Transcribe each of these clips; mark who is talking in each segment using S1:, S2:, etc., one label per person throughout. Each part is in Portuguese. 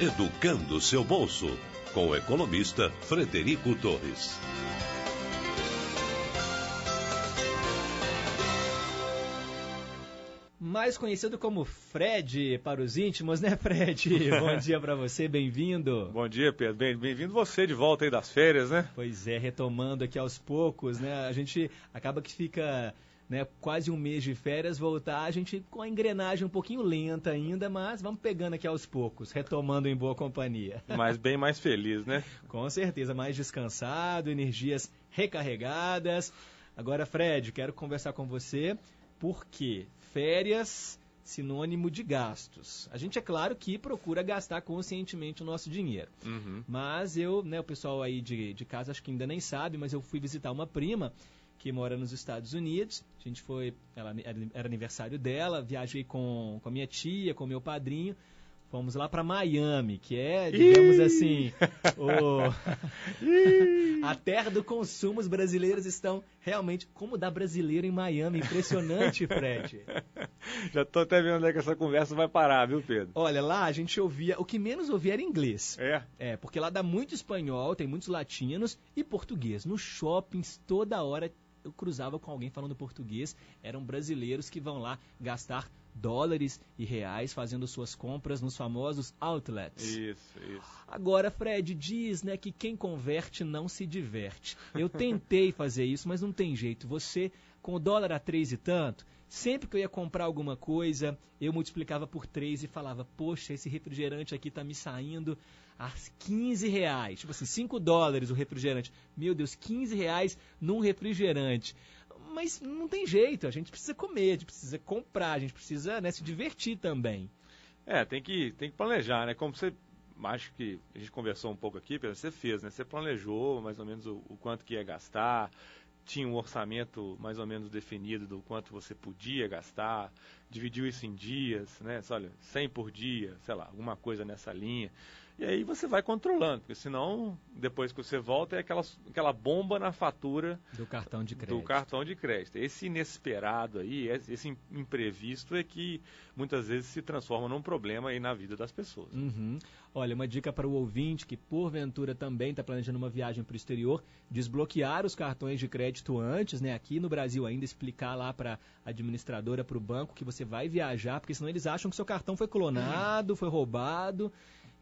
S1: educando seu bolso, com o economista Frederico Torres.
S2: Mais conhecido como Fred para os íntimos, né, Fred? Bom dia para você, bem-vindo.
S3: Bom dia, Pedro. Bem-vindo você de volta aí das férias, né?
S2: Pois é, retomando aqui aos poucos, né? A gente acaba que fica, né, quase um mês de férias, voltar, a gente com a engrenagem um pouquinho lenta ainda, mas vamos pegando aqui aos poucos, retomando em boa companhia.
S3: Mas bem mais feliz, né?
S2: Com certeza, mais descansado, energias recarregadas. Agora, Fred, quero conversar com você, porque férias, sinônimo de gastos. A gente, é claro, que procura gastar conscientemente o nosso dinheiro. Mas o pessoal aí de casa acho que ainda nem sabe, mas eu fui visitar uma prima que mora nos Estados Unidos. A gente foi, era aniversário dela, viajei com a minha tia, com meu padrinho. Fomos lá para Miami, que é, digamos assim, a terra do consumo. Os brasileiros estão realmente, como dá brasileiro em Miami, impressionante, Fred.
S3: Já tô até vendo onde é que essa conversa vai parar, viu, Pedro?
S2: Olha, lá a gente ouvia, o que menos ouvia era inglês. Porque lá dá muito espanhol, tem muitos latinos e português. Nos shoppings, toda hora eu cruzava com alguém falando português. Eram brasileiros que vão lá gastar dólares e reais fazendo suas compras nos famosos outlets.
S3: Isso.
S2: Agora, Fred, diz, né, que quem converte não se diverte. Eu tentei fazer isso, mas não tem jeito. Você, com o dólar a 3 e tanto, sempre que eu ia comprar alguma coisa, eu multiplicava por 3 e falava, poxa, esse refrigerante aqui tá me saindo a 15 reais. Tipo assim, 5 dólares o refrigerante. Meu Deus, 15 reais num refrigerante. Mas não tem jeito, a gente precisa comer, a gente precisa comprar, a gente precisa, né, se divertir também.
S3: Tem que planejar, né? Como você, acho que a gente conversou um pouco aqui, Pedro, você fez, né? Você planejou mais ou menos o quanto que ia gastar, tinha um orçamento mais ou menos definido do quanto você podia gastar, dividiu isso em dias, né? Olha, 100 por dia, sei lá, alguma coisa nessa linha. E aí você vai controlando, porque senão, depois que você volta, é aquela bomba na fatura
S2: do cartão de crédito.
S3: Esse inesperado aí, esse imprevisto é que muitas vezes se transforma num problema aí na vida das pessoas.
S2: Olha, uma dica para o ouvinte que porventura também está planejando uma viagem para o exterior, desbloquear os cartões de crédito antes, né? Aqui no Brasil ainda, explicar lá para a administradora, para o banco que você vai viajar, porque senão eles acham que seu cartão foi clonado, foi roubado.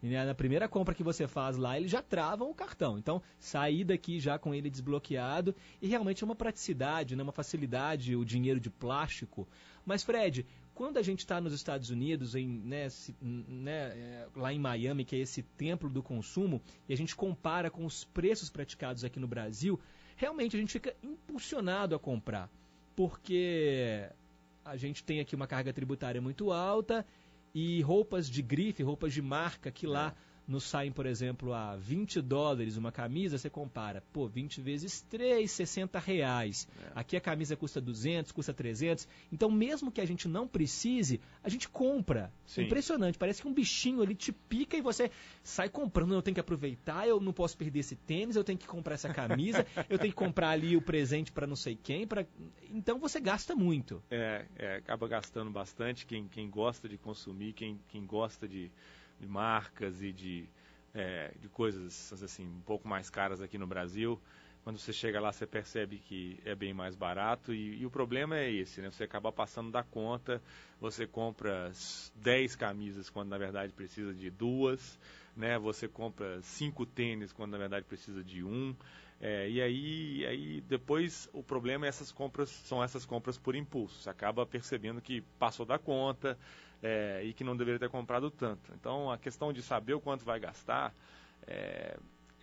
S2: E na primeira compra que você faz lá, eles já travam o cartão. Então, sair daqui já com ele desbloqueado. E realmente é uma praticidade, né, uma facilidade, o dinheiro de plástico. Mas, Fred, quando a gente está nos Estados Unidos, lá em Miami, que é esse templo do consumo, e a gente compara com os preços praticados aqui no Brasil, realmente a gente fica impulsionado a comprar. Porque a gente tem aqui uma carga tributária muito alta. E roupas de grife, roupas de marca, que lá nos saem, por exemplo, a 20 dólares uma camisa, você compara, 20 vezes 3, 60 reais. Aqui a camisa custa 200, custa 300. Então, mesmo que a gente não precise, a gente compra.
S3: Sim.
S2: É impressionante, parece que um bichinho ali te pica e você sai comprando. Eu tenho que aproveitar, eu não posso perder esse tênis, eu tenho que comprar essa camisa, eu tenho que comprar ali o presente para não sei quem. Então, você gasta muito.
S3: Acaba gastando bastante quem gosta de consumir, quem gosta de marcas e de coisas assim um pouco mais caras aqui no Brasil. Quando você chega lá, você percebe que é bem mais barato e o problema é esse, né? Você acaba passando da conta, você compra 10 camisas quando na verdade precisa de 2, né? Você compra 5 tênis quando na verdade precisa de 1. E aí depois o problema é essas compras por impulso. Você acaba percebendo que passou da conta e que não deveria ter comprado tanto. Então a questão de saber o quanto vai gastar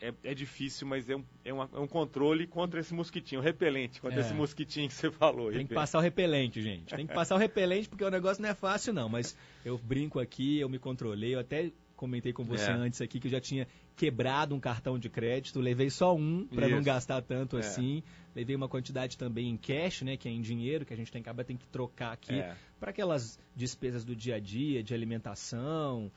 S3: é difícil, mas é um controle contra esse mosquitinho, repelente, contra esse mosquitinho que você falou.
S2: Tem que passar o repelente, gente. Tem que passar o repelente porque o negócio não é fácil não, mas eu brinco aqui, eu me controlei, eu até comentei com você antes aqui que eu já tinha quebrado um cartão de crédito, levei só um para não gastar tanto assim, levei uma quantidade também em cash, né, que é em dinheiro, que a gente tem que trocar aqui para aquelas despesas do dia a dia, de alimentação,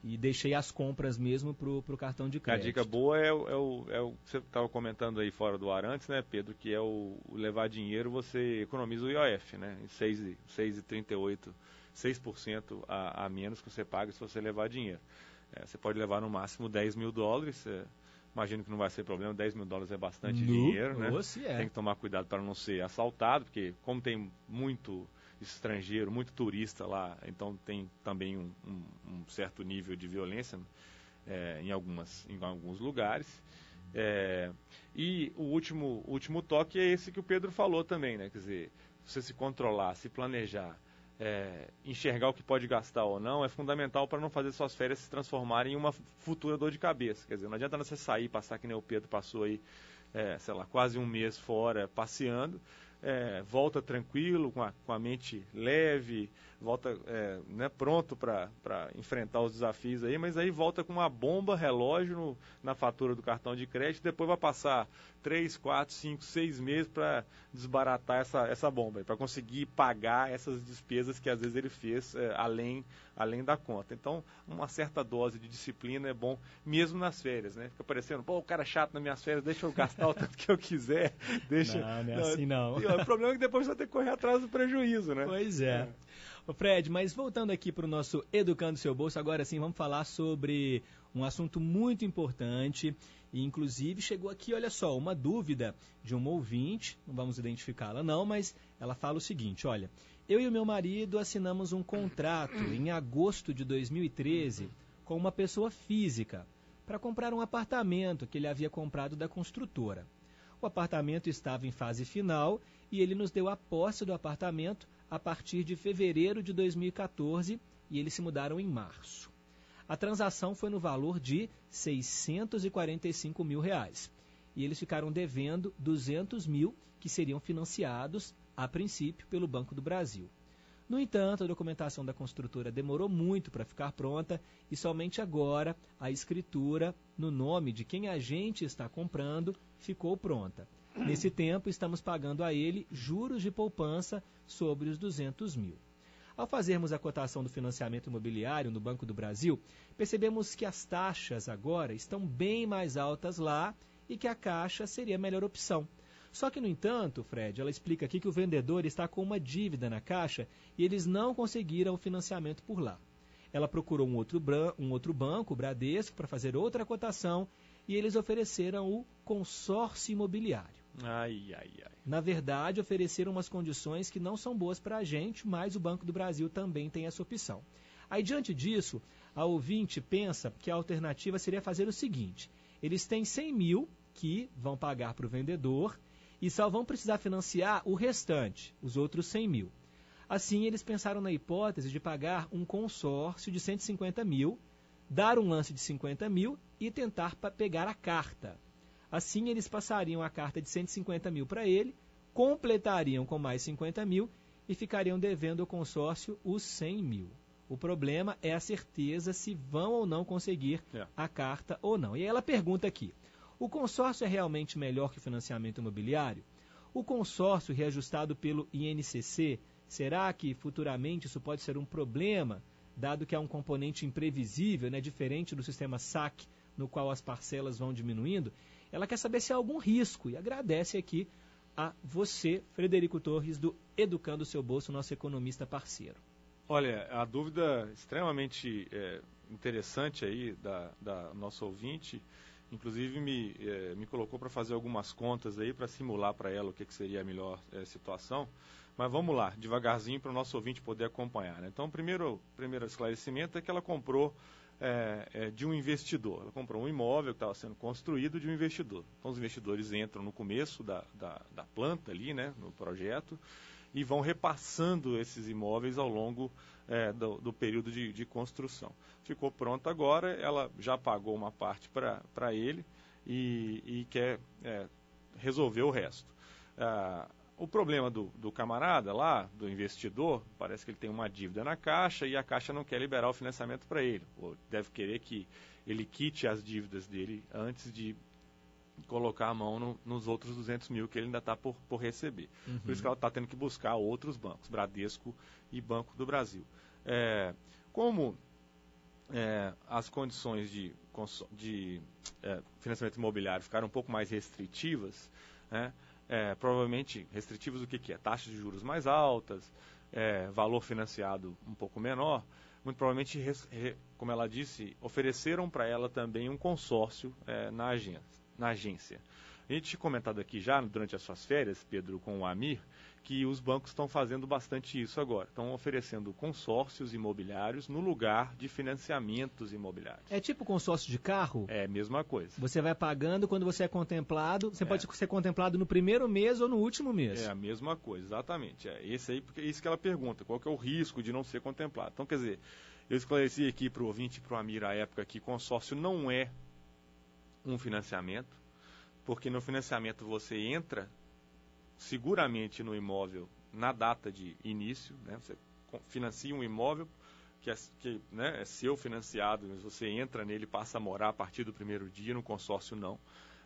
S2: e deixei as compras mesmo pro cartão de crédito.
S3: A dica boa é o que você estava comentando aí fora do ar antes, né, Pedro, que é o levar dinheiro, você economiza o IOF, né, em 6,38%, 6% a menos que você paga se você levar dinheiro. Você pode levar no máximo $10.000, imagino que não vai ser problema, $10.000 é bastante dinheiro, né? Tem que tomar cuidado para não ser assaltado, porque como tem muito estrangeiro, muito turista lá, então tem também um certo nível de violência em alguns lugares. E o último toque é esse que o Pedro falou também, né? Quer dizer, você se controlar, se planejar, enxergar o que pode gastar ou não, é fundamental para não fazer suas férias se transformarem em uma futura dor de cabeça. Quer dizer, não adianta você sair, passar que nem o Pedro passou aí, sei lá, quase um mês fora passeando, volta tranquilo, com a mente leve, volta pronto para enfrentar os desafios aí, mas aí volta com uma bomba relógio na fatura do cartão de crédito, depois vai passar 3, 4, 5, 6 meses para desbaratar essa bomba, para conseguir pagar essas despesas que às vezes ele fez além da conta. Então, uma certa dose de disciplina é bom, mesmo nas férias, né? Fica parecendo, o cara é chato nas minhas férias, deixa eu gastar o tanto que eu quiser.
S2: Não é assim não.
S3: O problema é que depois você vai ter que correr atrás do prejuízo, né?
S2: Pois é. Ô Fred, mas voltando aqui para o nosso Educando Seu Bolso, agora sim vamos falar sobre um assunto muito importante e inclusive chegou aqui, olha só, uma dúvida de uma ouvinte, não vamos identificá-la não, mas ela fala o seguinte, olha, eu e o meu marido assinamos um contrato em agosto de 2013 com uma pessoa física para comprar um apartamento que ele havia comprado da construtora. O apartamento estava em fase final e ele nos deu a posse do apartamento a partir de fevereiro de 2014 e eles se mudaram em março. A transação foi no valor de R$ 645 mil e eles ficaram devendo 200 mil que seriam financiados, a princípio, pelo Banco do Brasil. No entanto, a documentação da construtora demorou muito para ficar pronta e somente agora a escritura no nome de quem a gente está comprando ficou pronta. Nesse tempo, estamos pagando a ele juros de poupança sobre os 200 mil. Ao fazermos a cotação do financiamento imobiliário no Banco do Brasil, percebemos que as taxas agora estão bem mais altas lá e que a Caixa seria a melhor opção. Só que, no entanto, Fred, ela explica aqui que o vendedor está com uma dívida na Caixa e eles não conseguiram o financiamento por lá. Ela procurou um outro banco, o Bradesco, para fazer outra cotação e eles ofereceram o consórcio imobiliário. Na verdade, ofereceram umas condições que não são boas para a gente, mas o Banco do Brasil também tem essa opção. Aí, diante disso, a ouvinte pensa que a alternativa seria fazer o seguinte, eles têm 100 mil que vão pagar para o vendedor e só vão precisar financiar o restante, os outros 100 mil. Assim, eles pensaram na hipótese de pagar um consórcio de 150 mil, dar um lance de 50 mil e tentar pegar a carta. Assim, eles passariam a carta de 150 mil para ele, completariam com mais 50 mil e ficariam devendo ao consórcio os 100 mil. O problema é a certeza se vão ou não conseguir a carta ou não. E aí ela pergunta aqui, o consórcio é realmente melhor que o financiamento imobiliário? O consórcio reajustado pelo INCC, será que futuramente isso pode ser um problema, dado que é um componente imprevisível, né, diferente do sistema SAC, no qual as parcelas vão diminuindo? Ela quer saber se há algum risco e agradece aqui a você, Frederico Torres, do Educando o Seu Bolso, nosso economista parceiro.
S3: Olha, a dúvida extremamente interessante aí da nossa ouvinte, inclusive me colocou para fazer algumas contas aí para simular para ela o que seria a melhor situação. Mas vamos lá, devagarzinho para o nosso ouvinte poder acompanhar, né? Então, o primeiro esclarecimento é que ela comprou de um investidor. Ela comprou um imóvel que estava sendo construído de um investidor. Então, os investidores entram no começo da planta ali, né, no projeto, e vão repassando esses imóveis ao longo do período de construção. Ficou pronto agora, ela já pagou uma parte para ele e quer resolver o resto. O problema do camarada lá, do investidor, parece que ele tem uma dívida na Caixa e a Caixa não quer liberar o financiamento para ele. Ou deve querer que ele quite as dívidas dele antes de colocar a mão nos outros 200 mil que ele ainda está por receber. Uhum. Por isso que ela está tendo que buscar outros bancos, Bradesco e Banco do Brasil. Como as condições de financiamento imobiliário ficaram um pouco mais restritivas, né? Provavelmente restritivos o que é? Taxas de juros mais altas, valor financiado um pouco menor. muito provavelmente, como ela disse, ofereceram para ela também um consórcio na agência. A gente tinha comentado aqui já, durante as suas férias, Pedro, com o Amir, que os bancos estão fazendo bastante isso agora. Estão oferecendo consórcios imobiliários no lugar de financiamentos imobiliários.
S2: É tipo consórcio de carro?
S3: É a mesma coisa.
S2: Você vai pagando quando você é contemplado. Você pode ser contemplado no primeiro mês ou no último mês.
S3: É a mesma coisa, exatamente. Esse aí, porque é isso que ela pergunta, qual que é o risco de não ser contemplado. Então, quer dizer, eu esclareci aqui para o ouvinte e para o Amir à época que consórcio não é um financiamento, porque no financiamento você entra seguramente no imóvel na data de início, né? Você financia um imóvel que é seu financiado, mas você entra nele e passa a morar a partir do primeiro dia, no consórcio não.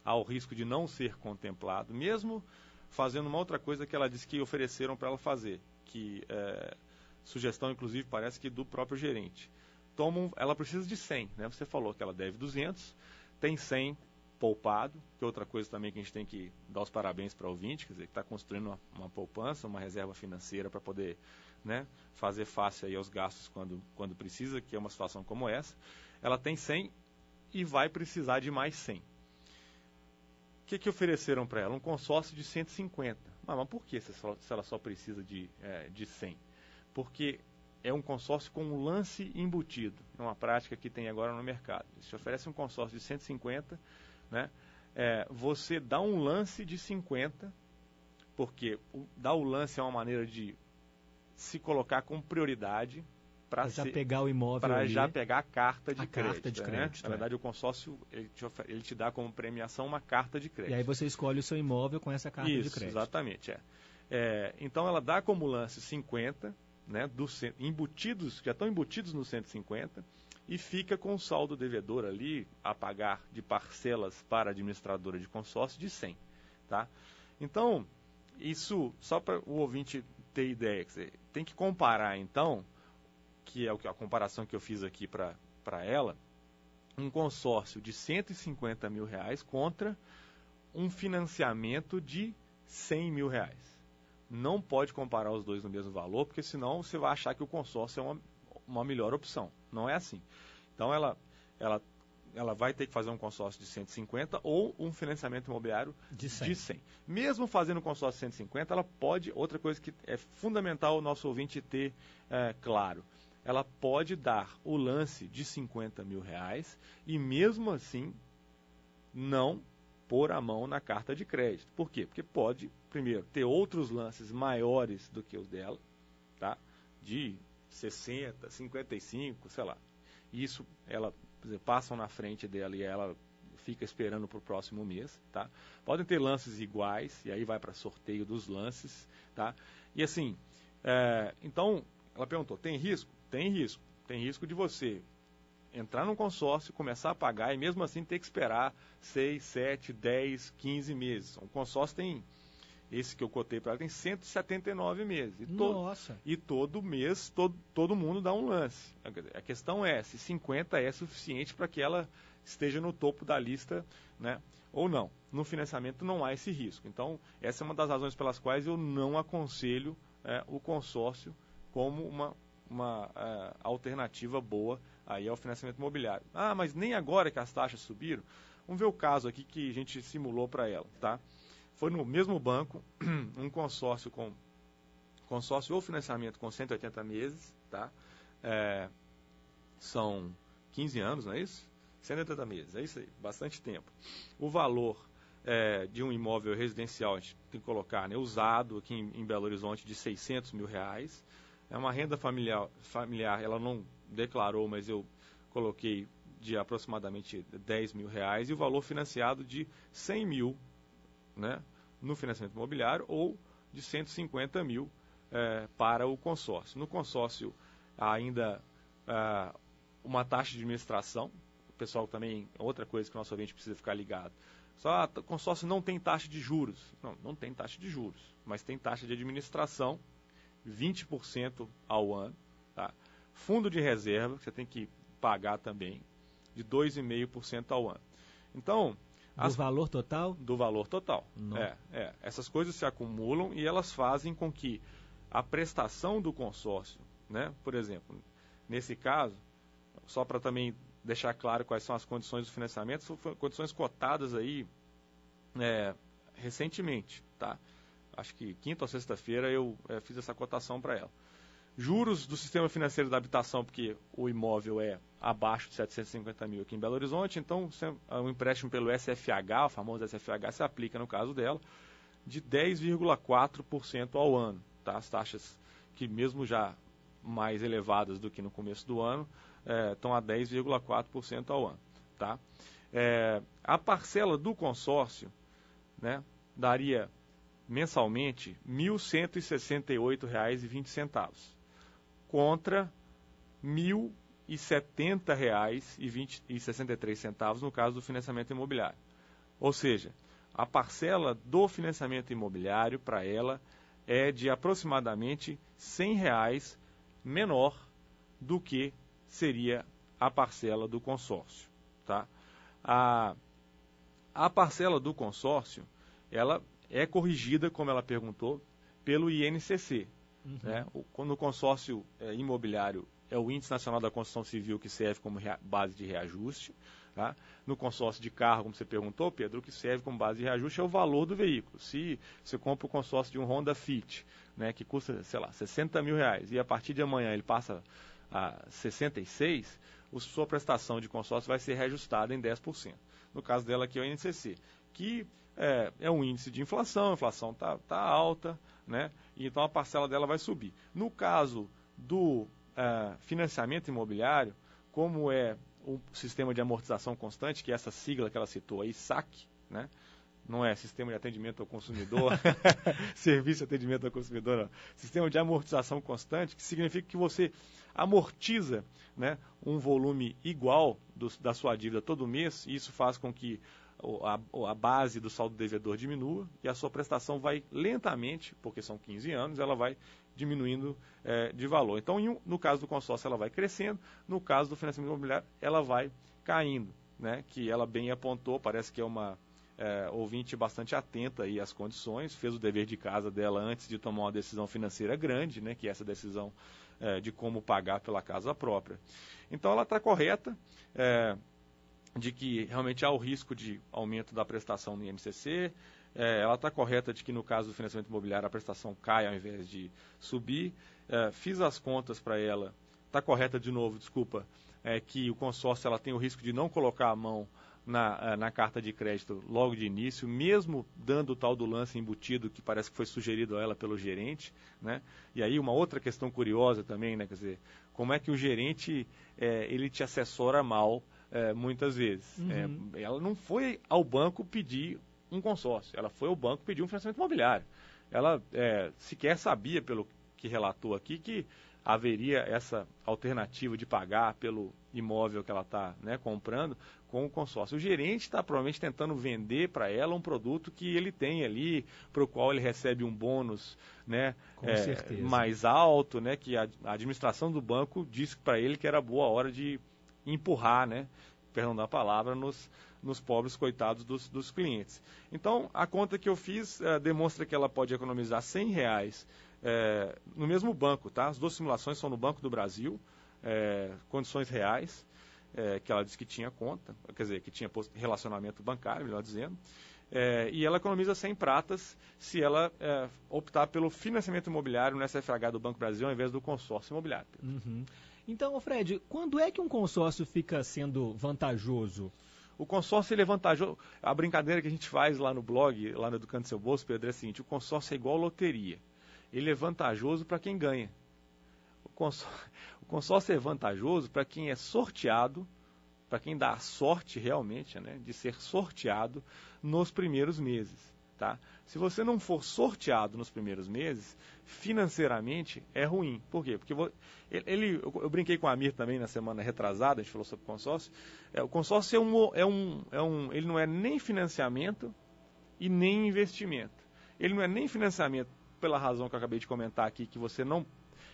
S3: Há o risco de não ser contemplado, mesmo fazendo uma outra coisa que ela disse que ofereceram para ela fazer, que sugestão inclusive parece que do próprio gerente. Ela precisa de 100, né? Você falou que ela deve 200, tem 100 poupado, que é outra coisa também que a gente tem que dar os parabéns para o ouvinte, quer dizer, que está construindo uma poupança, uma reserva financeira para poder, né, fazer face aí aos gastos quando precisa, que é uma situação como essa. Ela tem 100 e vai precisar de mais 100. O que ofereceram para ela? Um consórcio de 150. Mas por que se ela só precisa de 100? Porque é um consórcio com um lance embutido. É uma prática que tem agora no mercado. Se oferece um consórcio de 150, né? Você dá um lance de 50, porque dar o lance é uma maneira de se colocar com prioridade para
S2: já pegar o imóvel,
S3: para já pegar a carta de crédito.
S2: Carta de crédito,
S3: né? Na verdade, o consórcio ele te dá como premiação uma carta de crédito.
S2: E aí você escolhe o seu imóvel com essa carta de crédito.
S3: Exatamente. Então ela dá como lance 50, né, já estão embutidos no 150, e fica com o saldo devedor ali a pagar de parcelas para a administradora de consórcio de 100. Tá? Então, isso, só para o ouvinte ter ideia, quer dizer, tem que comparar então, que é a comparação que eu fiz aqui para ela, um consórcio de 150 mil reais contra um financiamento de 100 mil reais. Não pode comparar os dois no mesmo valor, porque senão você vai achar que o consórcio é uma melhor opção. Não é assim. Então, ela vai ter que fazer um consórcio de 150 ou um financiamento imobiliário de 100. Mesmo fazendo um consórcio de 150, ela pode, outra coisa que é fundamental o nosso ouvinte ter claro, ela pode dar o lance de 50 mil reais e mesmo assim não pôr a mão na carta de crédito. Por quê? Porque pode, primeiro, ter outros lances maiores do que os dela, tá? De 60, 55, sei lá. Isso, passam na frente dela e ela fica esperando para o próximo mês, tá? Podem ter lances iguais, e aí vai para sorteio dos lances, tá? E assim, então, ela perguntou, tem risco? Tem risco. Tem risco de você entrar num consórcio, começar a pagar e mesmo assim ter que esperar 6, 7, 10, 15 meses. Um consórcio tem, esse que eu cotei para ela, tem 179 meses.
S2: Nossa!
S3: E todo mês, todo mundo dá um lance. A questão é se 50 é suficiente para que ela esteja no topo da lista, né, ou não. No financiamento não há esse risco. Então, essa é uma das razões pelas quais eu não aconselho o consórcio como uma alternativa boa aí ao financiamento imobiliário. Ah, mas nem agora que as taxas subiram. Vamos ver o caso aqui que a gente simulou para ela, tá? Foi no mesmo banco, um consórcio ou financiamento com 180 meses, tá? São 15 anos, não é isso? 180 meses, é isso aí, bastante tempo. O valor de um imóvel residencial, a gente tem que colocar, né, usado aqui em Belo Horizonte, de 600 mil reais. É uma renda familiar, ela não declarou, mas eu coloquei de aproximadamente 10 mil reais, e o valor financiado de 100 mil, né, no financiamento imobiliário, ou de 150 mil para o consórcio. No consórcio, há ainda uma taxa de administração. O pessoal também, outra coisa que o nosso ouvinte precisa ficar ligado. Só o consórcio não tem taxa de juros. Não tem taxa de juros, mas tem taxa de administração, 20% ao ano. Tá? Fundo de reserva, que você tem que pagar também, de 2,5% ao ano. Então,
S2: do valor total?
S3: Do valor total. Essas coisas se acumulam e elas fazem com que a prestação do consórcio, né, por exemplo, nesse caso, só para também deixar claro quais são as condições do financiamento, são condições cotadas aí recentemente, tá? Acho que quinta ou sexta-feira eu fiz essa cotação para ela. Juros do sistema financeiro da habitação, porque o imóvel é abaixo de 750 mil aqui em Belo Horizonte, então o empréstimo pelo SFH, o famoso SFH, se aplica no caso dela, de 10,4% ao ano. Tá? As taxas que mesmo já mais elevadas do que no começo do ano, estão a 10,4% ao ano. Tá? A parcela do consórcio, né, daria mensalmente R$ 1.168,20, contra R$ 1.070,63 no caso do financiamento imobiliário. Ou seja, a parcela do financiamento imobiliário para ela é de aproximadamente R$ 100 menor do que seria a parcela do consórcio. Tá? A parcela do consórcio, ela é corrigida, como ela perguntou, pelo INCC. Né? No consórcio imobiliário é o Índice Nacional da Construção Civil que serve como base de reajuste. Tá? No consórcio de carro, como você perguntou, Pedro, o que serve como base de reajuste é o valor do veículo. Se você compra o consórcio de um Honda Fit, né, que custa, sei lá, R$60 mil, e a partir de amanhã ele passa a 66, a sua prestação de consórcio vai ser reajustada em 10%. No caso dela aqui é o INCC, que é um índice de inflação, a inflação está alta, né? E então a parcela dela vai subir. No caso do financiamento imobiliário, como é o sistema de amortização constante, que é essa sigla que ela citou aí, SAC, né? Não é Sistema de Atendimento ao Consumidor, Serviço de Atendimento ao Consumidor, não. Sistema de amortização constante, que significa que você amortiza, né, um volume igual da sua dívida todo mês, e isso faz com que a base do saldo devedor diminua e a sua prestação vai lentamente, porque são 15 anos, ela vai diminuindo de valor. Então, no caso do consórcio, ela vai crescendo, no caso do financiamento imobiliário, ela vai caindo, né? Que ela bem apontou, parece que é uma ouvinte bastante atenta aí às condições, fez o dever de casa dela antes de tomar uma decisão financeira grande, né? Que é essa decisão de como pagar pela casa própria. Então, ela está correta, de que realmente há o risco de aumento da prestação no INCC, ela está correta de que no caso do financiamento imobiliário a prestação cai ao invés de subir, fiz as contas para ela, está correta de novo, desculpa, que o consórcio ela tem o risco de não colocar a mão na carta de crédito logo de início, mesmo dando o tal do lance embutido que parece que foi sugerido a ela pelo gerente, né? E aí uma outra questão curiosa também, né? Quer dizer, como é que o gerente ele te assessora mal muitas vezes. Ela não foi ao banco pedir um consórcio, ela foi ao banco pedir um financiamento imobiliário. Ela sequer sabia, pelo que relatou aqui, que haveria essa alternativa de pagar pelo imóvel que ela está, né, comprando com o consórcio. O gerente está provavelmente tentando vender para ela um produto que ele tem ali, para o qual ele recebe um bônus, né, mais alto, né, que a administração do banco disse para ele que era boa hora de empurrar, né, perdão da palavra, nos pobres coitados dos clientes. Então, a conta que eu fiz demonstra que ela pode economizar R$100 no mesmo banco, tá? As duas simulações são no Banco do Brasil, condições reais, que ela disse que tinha conta, quer dizer, que tinha relacionamento bancário, melhor dizendo, e ela economiza 100 pratas se ela optar pelo financiamento imobiliário no SFH do Banco do Brasil ao invés do consórcio imobiliário.
S2: Então, Fred, quando é que um consórcio fica sendo vantajoso?
S3: O consórcio ele é vantajoso. A brincadeira que a gente faz lá no blog, lá no Educando Seu Bolso, Pedro, é a seguinte: o consórcio é igual loteria. Ele é vantajoso para quem ganha. O consórcio é vantajoso para quem é sorteado, para quem dá a sorte realmente, né, de ser sorteado nos primeiros meses. Tá? Se você não for sorteado nos primeiros meses, financeiramente é ruim. Por quê? Porque eu brinquei com a Amir também na semana retrasada, a gente falou sobre consórcio. O consórcio ele não é nem financiamento e nem investimento. Ele não é nem financiamento pela razão que eu acabei de comentar aqui, que você não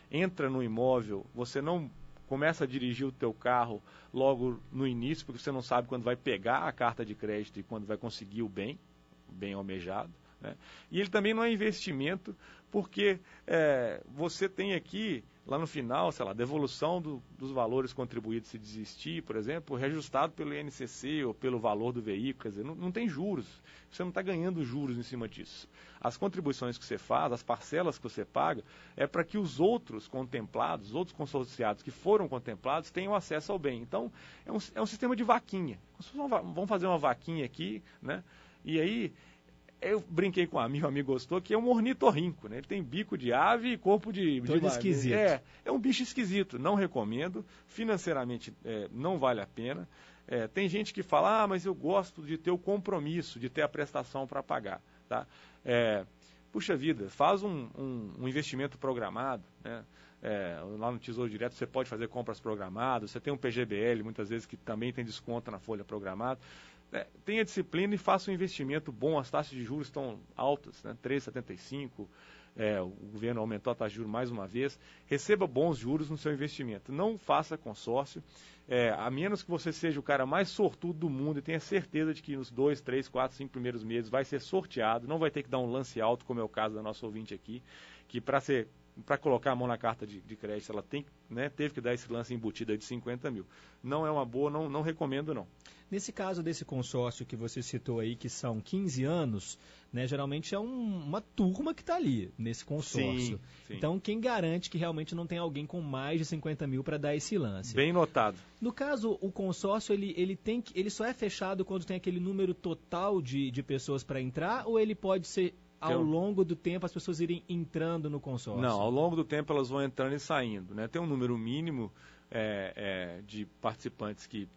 S3: entra no imóvel, você não começa a dirigir o teu carro logo no início, porque você não sabe quando vai pegar a carta de crédito e quando vai conseguir o bem almejado, né? E ele também não é investimento, porque você tem aqui lá no final, sei lá, devolução dos valores contribuídos se desistir, por exemplo, reajustado pelo INCC ou pelo valor do veículo, quer dizer, não tem juros, você não está ganhando juros em cima disso. As contribuições que você faz, as parcelas que você paga, é para que os outros contemplados, os outros consorciados que foram contemplados tenham acesso ao bem. Então, é um sistema de vaquinha. Vamos fazer uma vaquinha aqui, né? E aí, eu brinquei com um amigo gostou, que é um ornitorrinco, né? Ele tem bico de ave e corpo de...
S2: Todo esquisito.
S3: É um bicho esquisito, não recomendo, financeiramente não vale a pena. Tem gente que fala, mas eu gosto de ter o compromisso, de ter a prestação para pagar, tá? Puxa vida, faz um investimento programado, né? Lá no Tesouro Direto você pode fazer compras programadas, você tem um PGBL, muitas vezes, que também tem desconto na folha programada. Tenha disciplina e faça um investimento bom, as taxas de juros estão altas, né? 3,75%, o governo aumentou a taxa de juros mais uma vez. Receba bons juros no seu investimento, não faça consórcio, a menos que você seja o cara mais sortudo do mundo e tenha certeza de que nos 2, 3, 4, 5 primeiros meses vai ser sorteado, não vai ter que dar um lance alto, como é o caso da nossa ouvinte aqui, que para colocar a mão na carta de crédito, ela teve que dar esse lance embutido aí de 50 mil. Não é uma boa, não recomendo não.
S2: Nesse caso desse consórcio que você citou aí, que são 15 anos, né, geralmente é uma turma que está ali nesse consórcio.
S3: Sim.
S2: Então, quem garante que realmente não tem alguém com mais de 50 mil para dar esse lance?
S3: Bem notado.
S2: No caso, o consórcio, ele só é fechado quando tem aquele número total de pessoas para entrar, ou ele pode ser ao longo do tempo as pessoas irem entrando no consórcio? Não,
S3: ao longo do tempo elas vão entrando e saindo, né? Tem um número mínimo de participantes que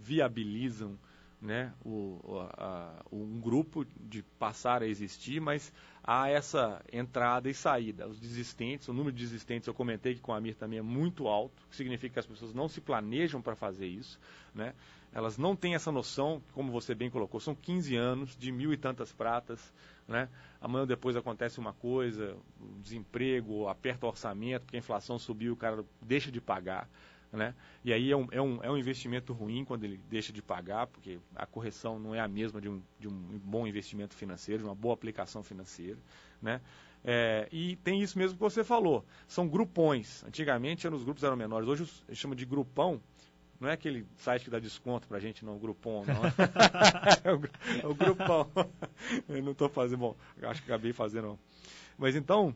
S3: viabilizam, né, um grupo de passar a existir, mas há essa entrada e saída. Os desistentes, o número de desistentes, eu comentei que com a Amir também é muito alto, que significa que as pessoas não se planejam para fazer isso, né? Elas não têm essa noção, como você bem colocou, são 15 anos, de 1.000 e tantas pratas, né? Amanhã ou depois acontece uma coisa, o desemprego, aperta o orçamento, porque a inflação subiu, o cara deixa de pagar, né? E aí é um investimento ruim quando ele deixa de pagar, porque a correção não é a mesma de um bom investimento financeiro, de uma boa aplicação financeira, né? E tem isso mesmo que você falou, são grupões. Antigamente os grupos eram menores, hoje a gente chama de grupão. Não é aquele site que dá desconto pra gente, não, o Groupon, não. É o Groupão. Eu não estou fazendo, bom, acho que acabei fazendo. Mas então,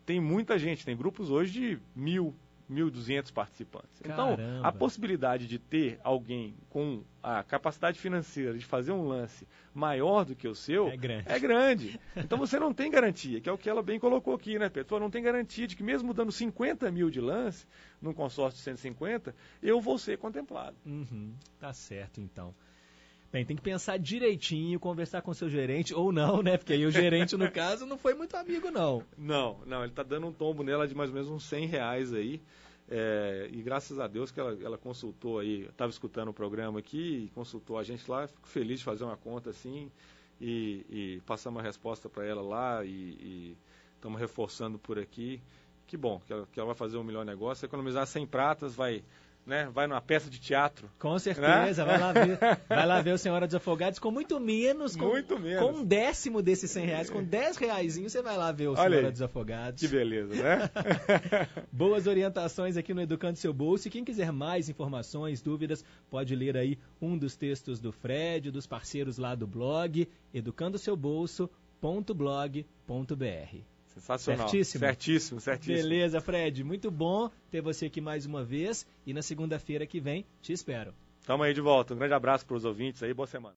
S3: tem muita gente, tem grupos hoje de 1.200 participantes.
S2: Caramba.
S3: Então, a possibilidade de ter alguém com a capacidade financeira de fazer um lance maior do que o seu é grande. Então, você não tem garantia, que é o que ela bem colocou aqui, né, Pedro? Não tem garantia de que mesmo dando 50 mil de lance, num consórcio de 150, eu vou ser contemplado.
S2: Tá certo, então. Bem, tem que pensar direitinho, conversar com seu gerente, ou não, né? Porque aí o gerente, no caso, não foi muito amigo, não.
S3: Não, ele tá dando um tombo nela de mais ou menos uns R$100 aí. E graças a Deus que ela consultou aí, estava escutando o programa aqui, e consultou a gente lá, fico feliz de fazer uma conta assim, e passar uma resposta para ela lá, e estamos reforçando por aqui. Que bom, que ela vai fazer um melhor negócio, economizar 100 pratas, vai numa peça de teatro.
S2: Com certeza, né? vai lá ver o Senhora dos Afogados com muito menos. Com um décimo desses R$100, com R$10 você vai lá ver o Senhora dos Afogados.
S3: Que beleza, né?
S2: Boas orientações aqui no Educando Seu Bolso, e quem quiser mais informações, dúvidas, pode ler aí um dos textos do Fred, dos parceiros lá do blog, educandoseubolso.blog.br.
S3: Sensacional. Certíssimo.
S2: Beleza, Fred. Muito bom ter você aqui mais uma vez. E na segunda-feira que vem, te espero.
S3: Tamo aí de volta. Um grande abraço para os ouvintes aí. Boa semana.